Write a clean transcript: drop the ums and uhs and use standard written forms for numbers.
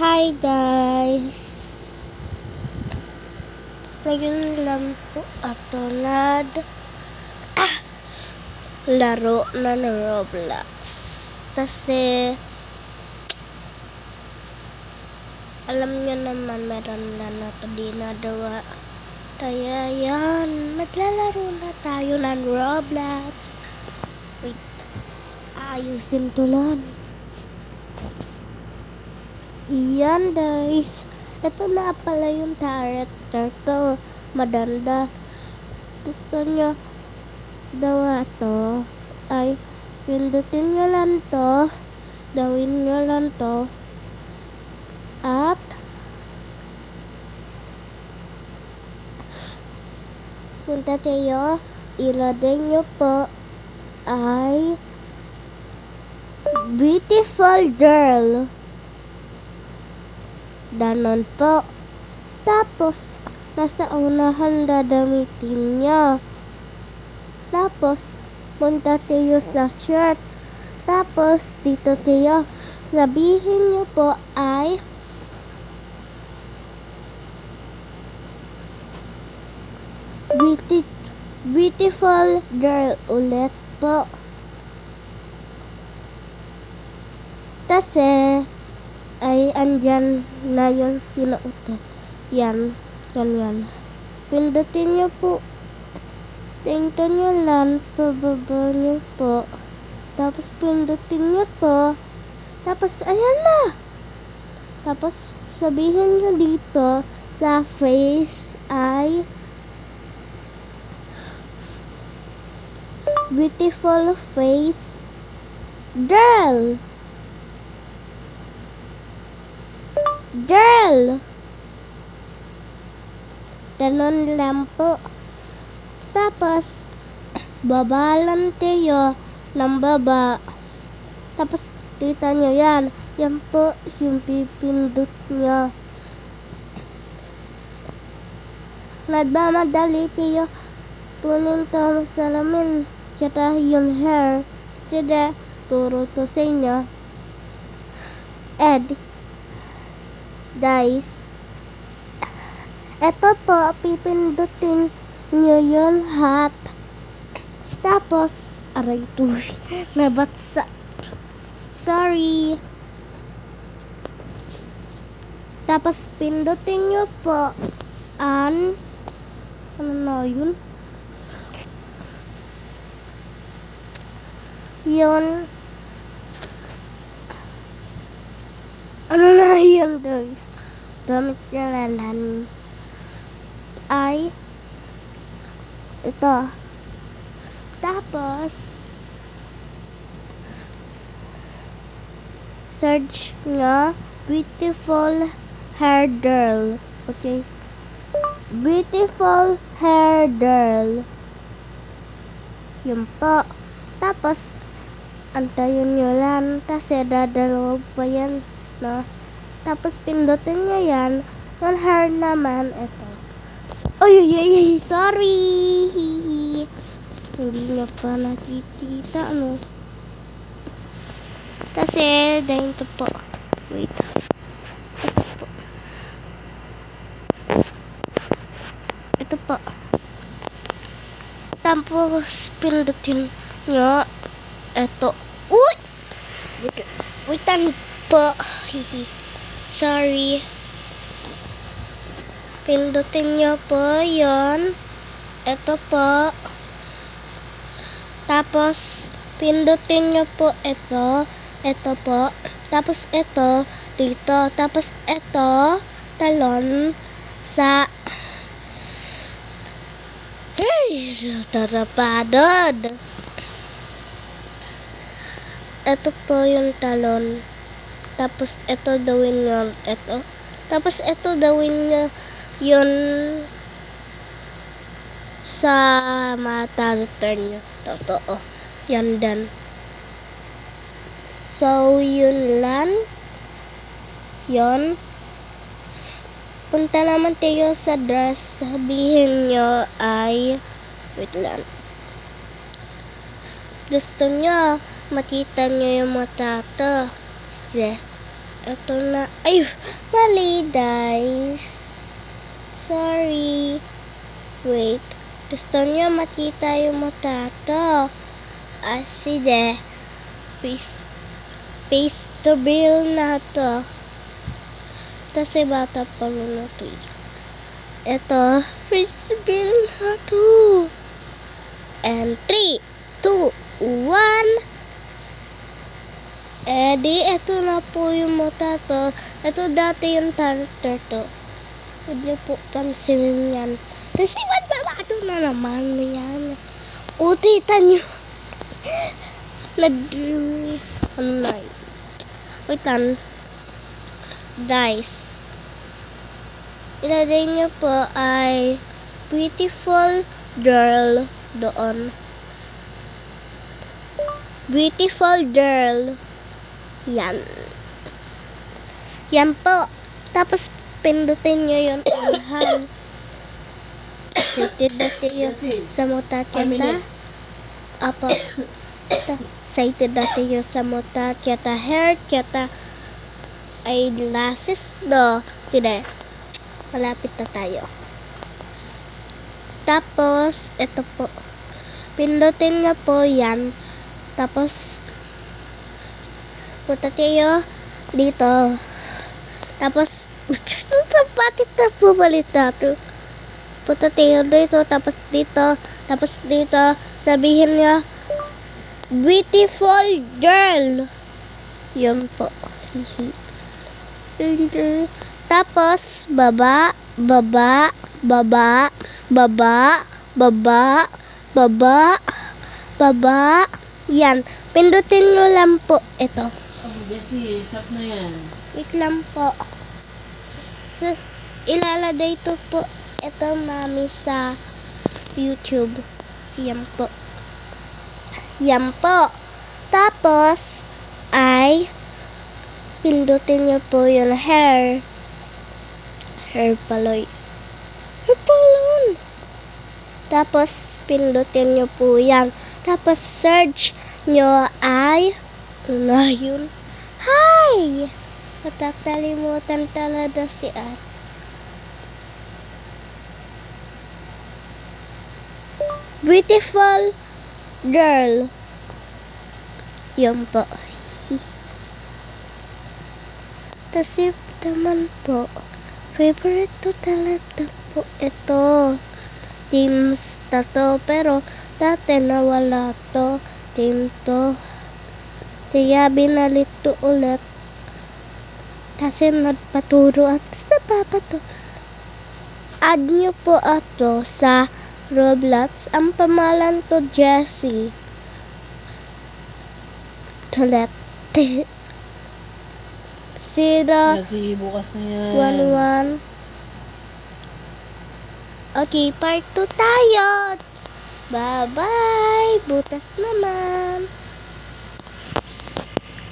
Hi guys! Ngayon lang po ako laro na ng Roblox. Kasi alam nyo naman meron lang ako dinadawa. Kaya yan, maglalaro na tayo ng Roblox. Wait, ayusin to lang. Iyan guys, ito na pala yung character to, madanda. Gusto nyo daw ito, ay pindutin nyo lang to, gawin nyo lang to, at punta tayo, ilagay nyo po ay beautiful girl. Ganon po. Tapos, nasa unahan dadamitin niya. Tapos, punta tayo sa shirt. Tapos, dito tayo. Sabihin niyo po ay beautiful girl ulit po. Kasi, ay andyan na yung sinuot. Yan, ganyan. Pindutin nyo po. Tingnan nyo lang, pababa nyo po. Tapos pindutin nyo to. Tapos ayan na. Tapos sabihin nyo dito sa face ay beautiful face girl. Girl! Ganon lang po. Tapos, baba lang tayo ng baba. Tapos, kita nyo yan. Yan po yung pipindot nyo. Nagmamadali tayo. Tunin to salamin. Tsaka yung hair. Sida, turo to sa inyo. Ed. Guys, eto po, pipindutin nyo yung hat. Tapos, aray to, nabatsa. Sorry. Tapos, pindutin nyo po an, ano na yun? Yun. Ano na yun guys? Gamit jalalan ay ito. Tapos search nga beautiful hair girl. Okay? Beautiful hair girl. Yun po. Tapos antayin nyo lang kasi dadalawag pa yan. No? Tapos pindutin nyo yan. Yung hair naman, ito. Ay, sorry! Hindi nyo pa nakikita, ano? Kasi, dahil ito po. Wait. Ito po. Ito po. Tapos, pindutin nyo. Ito. Uy! Wait, ano po? Sorry. Pindutin nyo po yon. Ito po. Tapos, pindutin nyo po ito. Ito po. Tapos, ito. Dito. Tapos, ito. Talon. Sa hey! Tarapadod. Ito po yung talon. Tapos, ito gawin nyo, ito. Tapos, ito gawin nyo yun sa mata return nyo. Totoo. Yan dan. So, yun lang. Yun. Punta naman tayo sa dress. Sabihin nyo ay wait lang. Gusto nyo makita nyo yung mata to. Sige. Ito na. Ay, mali, guys. Sorry. Wait. Gusto niyo makita yung mata to? Sige. Face to bill na to. Kasi bata pa na to. Ito. Face to bill na to. And 3, 2, 1. Di, ito na po yung mata to. Ito dati yung character to. Huwag niyo po pansinin yan. Kasi babato na naman yan. O, tita niyo. Ano na yun? Wait lang. Guys. Ilagay niyo po ay beautiful girl doon. Beautiful girl. Yan. Yan po. Tapos pindutin niyo yung ilhan. Excited dati yung sa mata tiyata. Apo. Excited dati yung sa mata tiyata hair tiyata eyeglasses do. Sige. Malapit na tayo. Tapos, ito po. Pindutin nga po yan. Tapos, punta tayo dito. Tapos, bakit na pumalit nato? Punta tayo dito, tapos dito, tapos dito. Sabihin niya, beautiful girl. Yun po. Tapos, baba, baba, baba, baba, baba, baba, baba. Yan. Pindutin nyo lang po. Ito. Oh, Bessie, stop na yan. Wait lang po. Sus, ilalagay ito po. Ito, mami, sa YouTube. Yan po. Yan po. Tapos, ay pindutin nyo po yung hair. Hair paloy. Hair palon. Tapos, pindutin nyo po yan. Tapos, search nyo ay ano yun? Hi! Matatalimutan talaga si Ate. Beautiful girl. Yun po. Kasi naman po, favorite to talaga po ito. Teams na to. Pero dati nawala to. Team to. Kaya binalit to ulit. Kasi nagpaturo at sa papa to. Add nyo po ato sa Roblox. Ang pamalan to Jessie. Tulet. 0, Bessie, bukas na yan. 1, 1. Okay, part 2 tayo. Bye-bye. Butas naman.